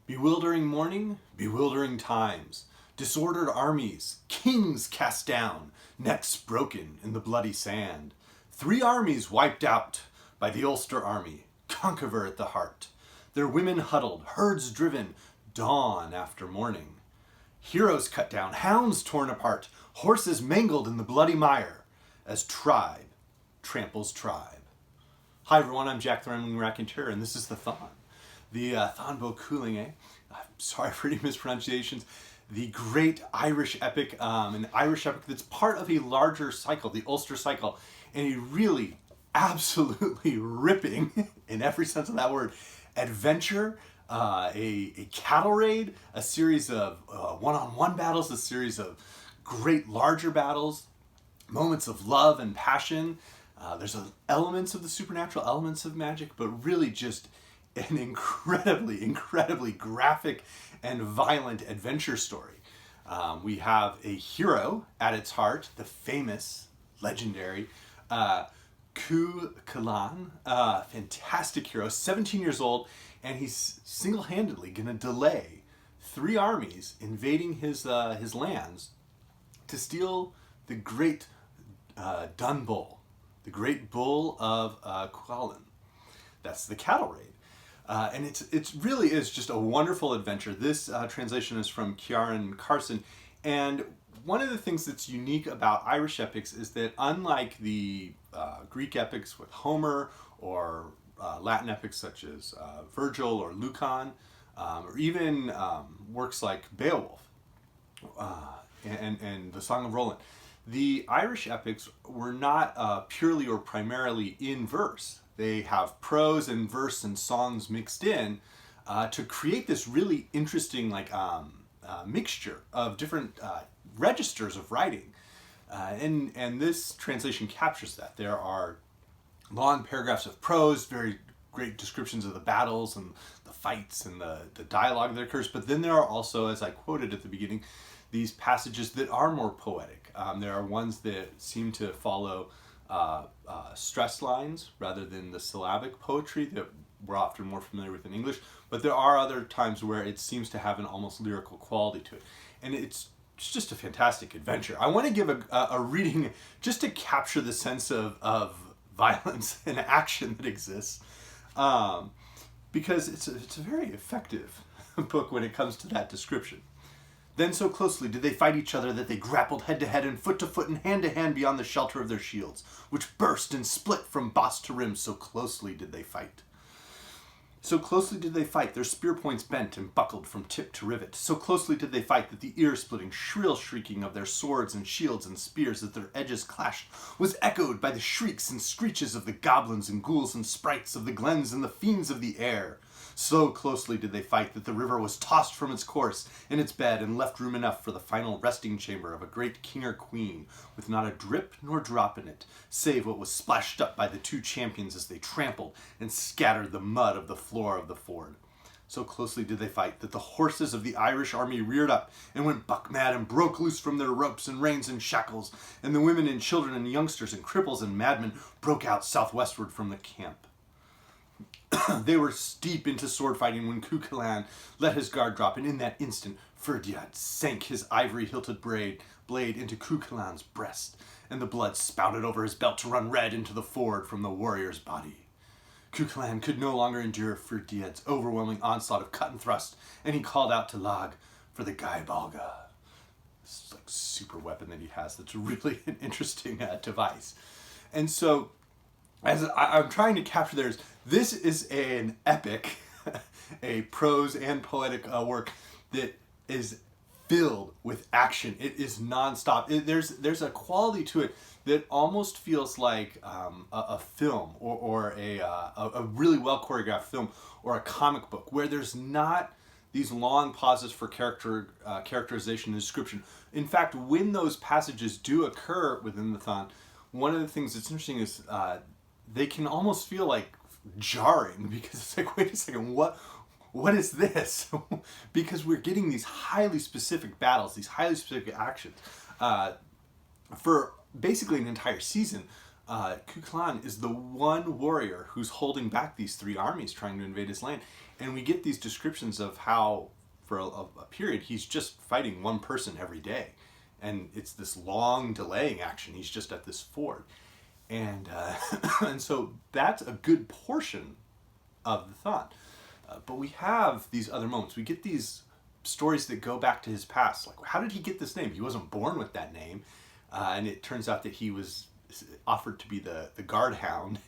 Bewildering morning, bewildering times, disordered armies, kings cast down, necks broken in the bloody sand. 3 armies wiped out by the Ulster army, concavere at the heart. Their women huddled, herds driven, dawn after morning. Heroes cut down, hounds torn apart, horses mangled in the bloody mire, as tribe tramples tribe. Hi everyone, I'm Jack the Rambling Raconteur, and this is the Táin. The Táin Cúailnge, I'm sorry for any mispronunciations, the great Irish epic, an Irish epic that's part of a larger cycle, the Ulster cycle, and a really absolutely ripping, in every sense of that word, adventure, a cattle raid, a series of one-on-one battles, a series of great larger battles, moments of love and passion. There's elements of the supernatural, elements of magic, but really just an incredibly graphic and violent adventure story. We have a hero at its heart, the famous, legendary Cúailnge, fantastic hero, 17 years old, and he's single-handedly going to delay 3 armies invading his lands to steal the great Dun Bull, the great bull of Cúailnge. That's the cattle raid. And it really is just a wonderful adventure. This translation is from Ciaran Carson, and one of the things that's unique about Irish epics is that unlike the Greek epics with Homer, or Latin epics such as Virgil or Lucan, or even works like Beowulf and the Song of Roland, the Irish epics were not purely or primarily in verse. They have prose and verse and songs mixed in to create this really interesting mixture of different registers of writing. And this translation captures that. There are long paragraphs of prose, very great descriptions of the battles and the fights and the dialogue that occurs, but then there are also, as I quoted at the beginning, these passages that are more poetic. There are ones that seem to follow stress lines rather than the syllabic poetry that we're often more familiar with in English, but there are other times where it seems to have an almost lyrical quality to it. And it's just a fantastic adventure. I want to give a reading just to capture the sense of violence and action that exists, because it's a very effective book when it comes to that description. Then so closely did they fight each other that they grappled head to head and foot to foot and hand to hand beyond the shelter of their shields, which burst and split from boss to rim, so closely did they fight. So closely did they fight, their spear points bent and buckled from tip to rivet. So closely did they fight that the ear-splitting, shrill shrieking of their swords and shields and spears as their edges clashed was echoed by the shrieks and screeches of the goblins and ghouls and sprites of the glens and the fiends of the air. So closely did they fight that the river was tossed from its course in its bed and left room enough for the final resting chamber of a great king or queen, with not a drip nor drop in it, save what was splashed up by the 2 champions as they trampled and scattered the mud of the floor of the ford. So closely did they fight that the horses of the Irish army reared up and went buck mad and broke loose from their ropes and reins and shackles, and the women and children and youngsters and cripples and madmen broke out southwestward from the camp. They were steep into sword fighting when Cúailnge let his guard drop, and in that instant Ferdowsi sank his ivory-hilted blade into Cúailnge's breast, and the blood spouted over his belt to run red into the ford from the warrior's body. Cúailnge could no longer endure Ferdowsi's overwhelming onslaught of cut and thrust, and he called out to Lag for the Gaibalga. This is super weapon that he has that's really an interesting device. And so, as I'm trying to capture this is an epic, a prose and poetic work that is filled with action. It is nonstop. There's a quality to it that almost feels like a film or a really well choreographed film or a comic book, where there's not these long pauses for characterization and description. In fact, when those passages do occur within the Táin, one of the things that's interesting is they can almost feel like jarring, because it's like, wait a second, what is this? Because we're getting these highly specific battles, these highly specific actions. For basically an entire season, Cúailnge is the one warrior who's holding back these 3 armies trying to invade his land. And we get these descriptions of how, for a period, he's just fighting one person every day. And it's this long delaying action. He's just at this ford. And and so that's a good portion of the thought. But we have these other moments. We get these stories that go back to his past. Like, how did he get this name? He wasn't born with that name. And it turns out that he was offered to be the guard hound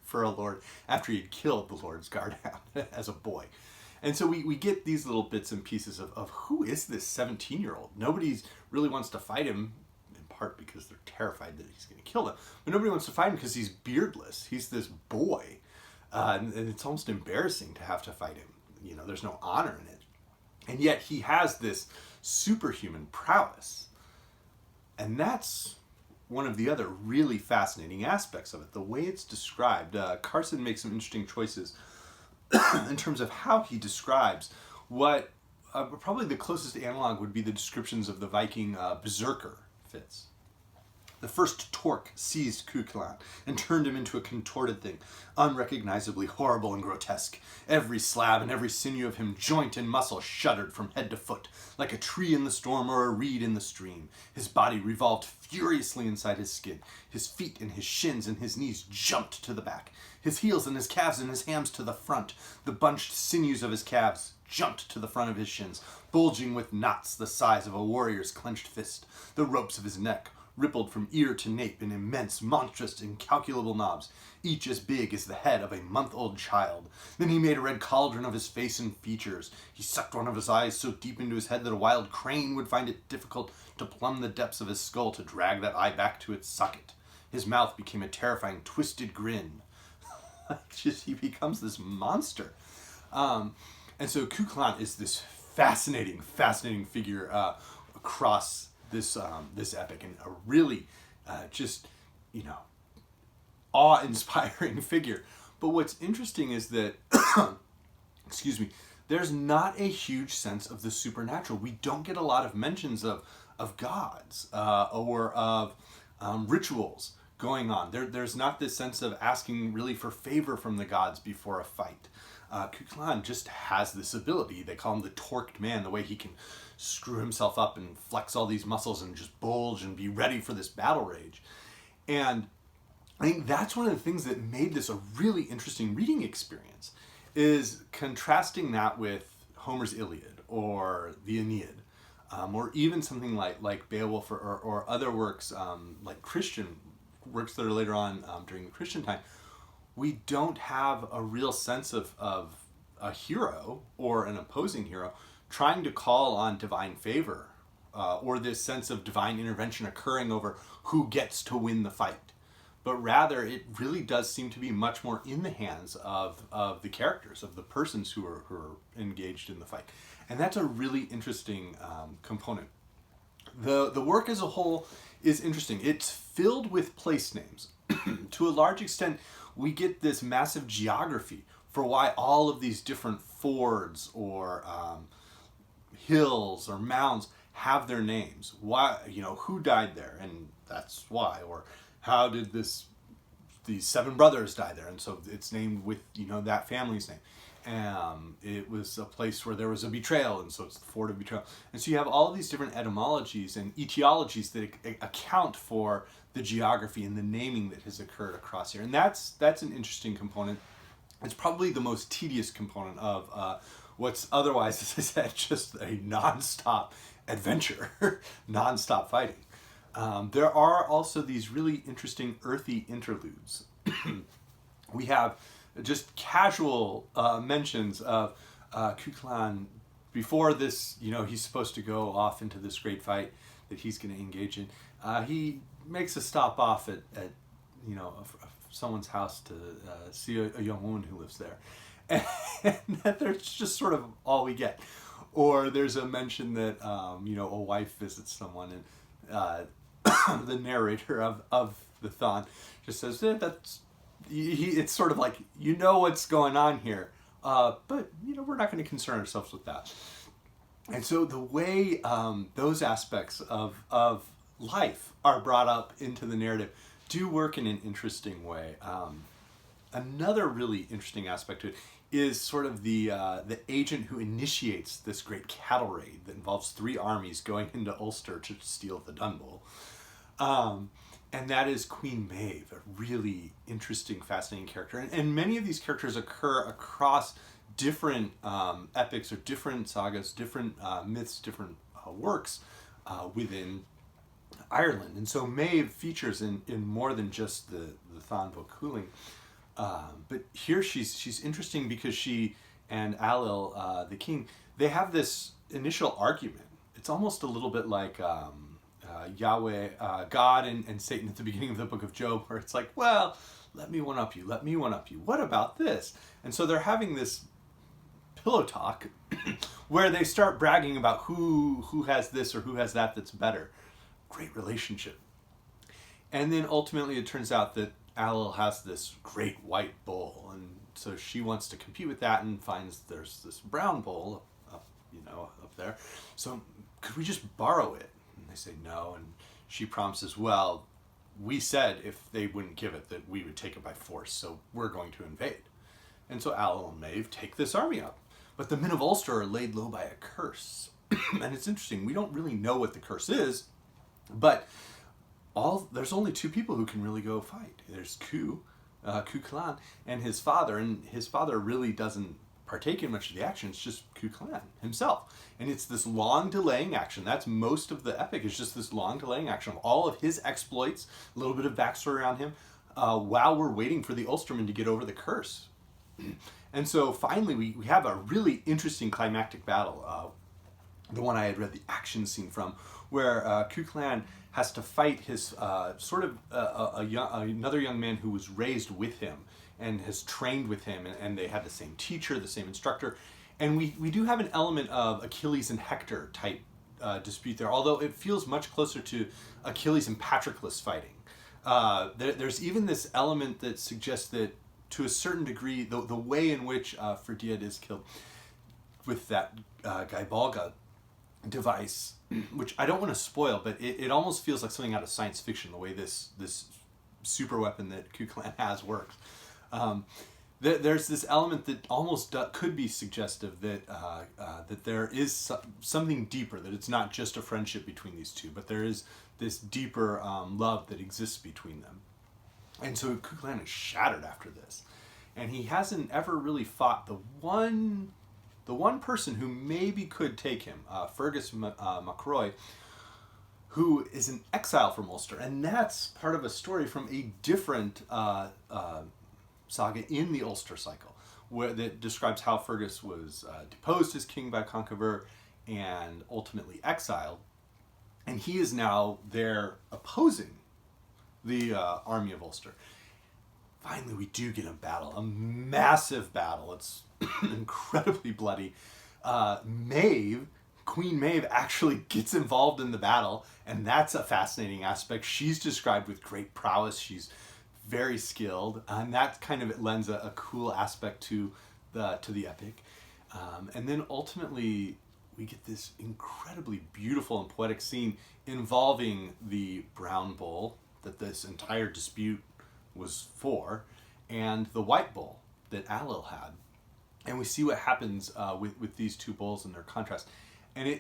for a lord after he had killed the lord's guard hound as a boy. And so we get these little bits and pieces of who is this 17-year-old? Nobody really wants to fight him, in part because they're terrified that he's going to kill them. But nobody wants to fight him because he's beardless. He's this boy. And it's almost embarrassing to have to fight him. You know, there's no honor in it. And yet he has this superhuman prowess. And that's one of the other really fascinating aspects of it. The way it's described. Carson makes some interesting choices in terms of how he describes what probably the closest analog would be the descriptions of the Viking berserker fits. The first torque seized Cúailnge and turned him into a contorted thing, unrecognizably horrible and grotesque. Every slab and every sinew of him, joint and muscle, shuddered from head to foot, like a tree in the storm or a reed in the stream. His body revolved furiously inside his skin. His feet and his shins and his knees jumped to the back. His heels and his calves and his hams to the front. The bunched sinews of his calves jumped to the front of his shins, bulging with knots the size of a warrior's clenched fist. The ropes of his neck rippled from ear to nape in immense, monstrous, incalculable knobs, each as big as the head of a month-old child. Then he made a red cauldron of his face and features. He sucked one of his eyes so deep into his head that a wild crane would find it difficult to plumb the depths of his skull to drag that eye back to its socket. His mouth became a terrifying, twisted grin. He becomes this monster. And so Cúailnge is this fascinating figure across this epic, and a really awe-inspiring figure. But what's interesting is that there's not a huge sense of the supernatural. We don't get a lot of mentions of gods or of rituals going on. There's not this sense of asking really for favor from the gods before a fight. Cúailnge just has this ability. They call him the torqued man, the way he can screw himself up and flex all these muscles and just bulge and be ready for this battle rage. And I think that's one of the things that made this a really interesting reading experience, is contrasting that with Homer's Iliad or the Aeneid, or even something like Beowulf or other works, like Christian works that are later on during the Christian time. We don't have a real sense of a hero or an opposing hero trying to call on divine favor or this sense of divine intervention occurring over who gets to win the fight. But rather, it really does seem to be much more in the hands of the characters, of the persons who are engaged in the fight. And that's a really interesting component. The work as a whole is interesting. It's filled with place names. To a large extent, we get this massive geography for why all of these different fords or hills or mounds have their names. Why, who died there, and that's why. Or how did these 7 brothers die there, and so it's named with that family's name. It was a place where there was a betrayal, and so it's the fort of betrayal. And so you have all of these different etymologies and etiologies that account for the geography and the naming that has occurred across here. And that's an interesting component. It's probably the most tedious component of what's otherwise, as I said, just a non-stop adventure, non-stop fighting. There are also these really interesting earthy interludes. We have just casual mentions of Cúailnge before this. He's supposed to go off into this great fight that he's going to engage in. He makes a stop off at someone's house to see a young woman who lives there, and that's just sort of all we get. Or there's a mention that a wife visits someone, and the narrator of the Táin just says it's sort of like, what's going on here, but we're not going to concern ourselves with that. And so the way those aspects of life are brought up into the narrative do work in an interesting way. Another really interesting aspect to it is sort of the agent who initiates this great cattle raid that involves 3 armies going into Ulster to steal the Dunbull. And that is Queen Maeve, a really interesting, fascinating character. And many of these characters occur across different epics or different sagas, different myths, different works within Ireland. And so Maeve features in more than just the Táin Bó Cúailnge. But here she's interesting because she and Ailill, the king, they have this initial argument. It's almost a little bit like Yahweh, God and Satan at the beginning of the book of Job, where it's like, well, let me one up you, let me one up you. What about this? And so they're having this pillow talk where they start bragging about who has this or who has that that's better. Great relationship. And then ultimately it turns out that Ailill has this great white bull, and so she wants to compete with that and finds there's this brown bull up there. So could we just borrow it? And they say no, and she promises, well, we said if they wouldn't give it that we would take it by force, so we're going to invade. And so Ailill and Maeve take this army up. But the men of Ulster are laid low by a curse. And it's interesting, we don't really know what the curse is, but there's only 2 people who can really go fight. There's Cúailnge and his father really doesn't partake in much of the action. It's just Cúailnge himself. And it's this long delaying action. That's most of the epic, is just this long delaying action of all of his exploits, a little bit of backstory around him, while we're waiting for the Ulstermen to get over the curse. And so finally we have a really interesting climactic battle, the one I had read the action scene from, where Cúailnge has to fight his another young man who was raised with him and has trained with him, and they had the same teacher, the same instructor. And we do have an element of Achilles and Hector type dispute there, although it feels much closer to Achilles and Patroclus fighting. There's even this element that suggests that to a certain degree, the way in which Ferdiad is killed with that Gaibalga device, which I don't want to spoil, but it almost feels like something out of science fiction, the way this super weapon that Cúailnge has works. There's this element that almost could be suggestive that there is something deeper, that it's not just a friendship between these 2, but there is this deeper love that exists between them. And so Cúailnge is shattered after this, and he hasn't ever really fought the one person who maybe could take him, Fergus MacRoy, who is an exile from Ulster, and that's part of a story from a different saga in the Ulster cycle, that describes how Fergus was deposed as king by Conchobar and ultimately exiled, and he is now there opposing the army of Ulster. Finally, we do get a battle, a massive battle. It's incredibly bloody. Queen Maeve actually gets involved in the battle, and that's a fascinating aspect. She's described with great prowess. She's very skilled, and that kind of lends a cool aspect to the epic. And then ultimately, we get this incredibly beautiful and poetic scene involving the brown bull that this entire dispute was for, and the white bull that Ailill had. And we see what happens with these 2 bulls and their contrast. And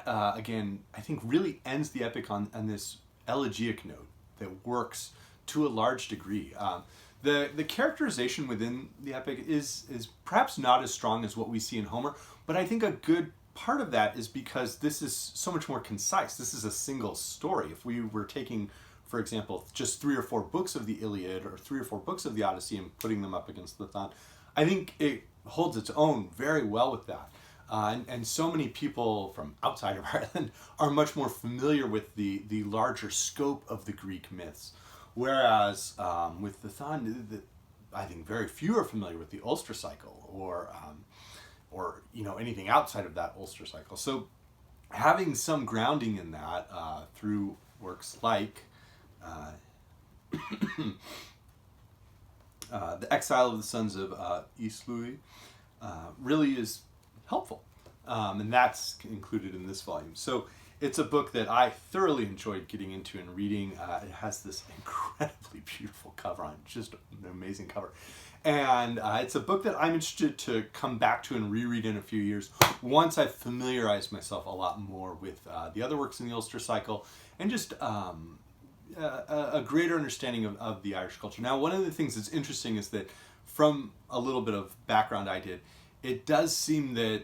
again, I think really ends the epic on this elegiac note that works to a large degree. The characterization within the epic is perhaps not as strong as what we see in Homer, but I think a good part of that is because this is so much more concise. This is a single story. If we were taking, for example, just 3 or 4 books of the Iliad or 3 or 4 books of the Odyssey and putting them up against the Táin, I think it holds its own very well with that. And so many people from outside of Ireland are much more familiar with the larger scope of the Greek myths. Whereas with the Táin, I think very few are familiar with the Ulster cycle or anything outside of that Ulster cycle. So having some grounding in that through works like The Exile of the Sons of Uisliu really is helpful. And that's included in this volume. So it's a book that I thoroughly enjoyed getting into and reading. It has this incredibly beautiful cover on it, just an amazing cover. And it's a book that I'm interested to come back to and reread in a few years once I've familiarized myself a lot more with the other works in the Ulster cycle and just a greater understanding of the Irish culture. Now, one of the things that's interesting is that from a little bit of background I did, it does seem that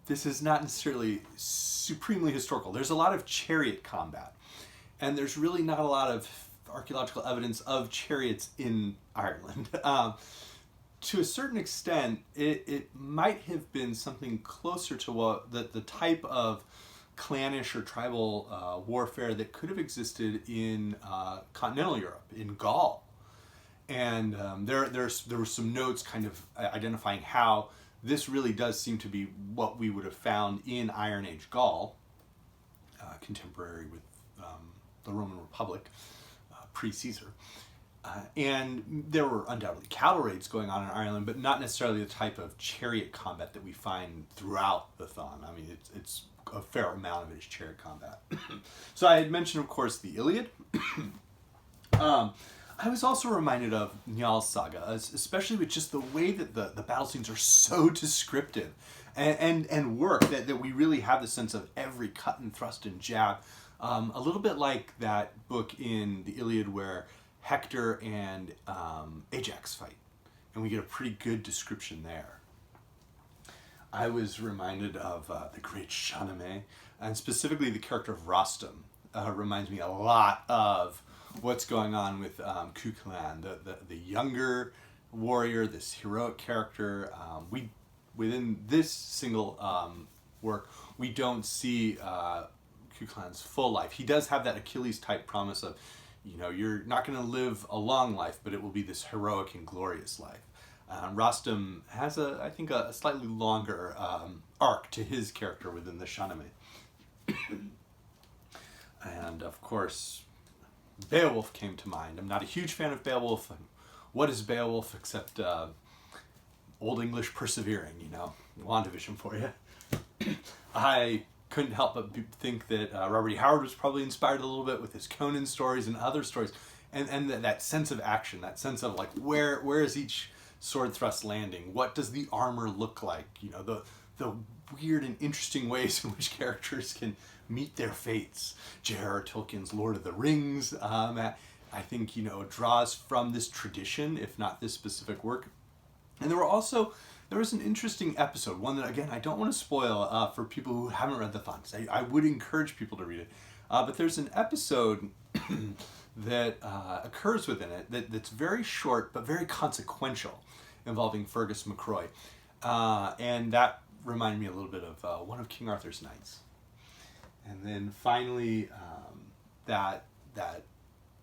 this is not necessarily supremely historical. There's a lot of chariot combat, and there's really not a lot of archaeological evidence of chariots in Ireland. To a certain extent, it might have been something closer to what the type of clannish or tribal warfare that could have existed in continental Europe, in Gaul. And there were some notes kind of identifying how this really does seem to be what we would have found in Iron Age Gaul, contemporary with the Roman Republic, pre-Caesar. And there were undoubtedly cattle raids going on in Ireland, but not necessarily the type of chariot combat that we find throughout the Táin. I mean, it's a fair amount of it is chariot combat. So I had mentioned, of course, the Iliad. I was also reminded of Njál's saga, especially with just the way that the battle scenes are so descriptive and work, that we really have the sense of every cut and thrust and jab. A little bit like that book in the Iliad where Hector and Ajax fight, and we get a pretty good description there. I was reminded of the great Shahnameh, and specifically the character of Rostam reminds me a lot of what's going on with Cúailnge, the younger warrior, this heroic character. Within this single work, we don't see Cúailnge's full life. He does have that Achilles type promise of, you're not going to live a long life, but it will be this heroic and glorious life. Rostam has, I think, a slightly longer arc to his character within the Shahnameh. And, of course, Beowulf came to mind. I'm not a huge fan of Beowulf. What is Beowulf except Old English persevering, WandaVision for you. I couldn't help but think that Robert E. Howard was probably inspired a little bit with his Conan stories and other stories, and that sense of action, that sense of like where is each sword thrust landing? What does the armor look like? The weird and interesting ways in which characters can meet their fates. J.R.R. Tolkien's Lord of the Rings, I think, draws from this tradition, if not this specific work. And there was an interesting episode, one that, again, I don't want to spoil for people who haven't read the Táin, because I would encourage people to read it. But there's an episode that occurs within it that's very short but very consequential, involving Fergus MacRoy. And that reminded me a little bit of one of King Arthur's knights. And then finally, that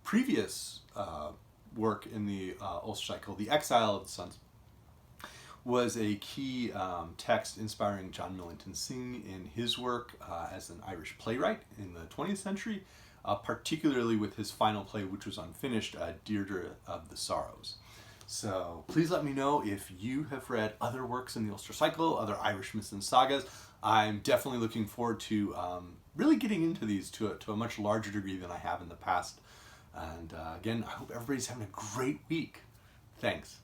previous work in the Ulster cycle, The Exile of the Sons, was a key text inspiring John Millington Synge in his work as an Irish playwright in the 20th century, particularly with his final play, which was unfinished, Deirdre of the Sorrows. So please let me know if you have read other works in the Ulster cycle, other Irish myths and sagas. I'm definitely looking forward to really getting into these to a much larger degree than I have in the past. And again, I hope everybody's having a great week. Thanks.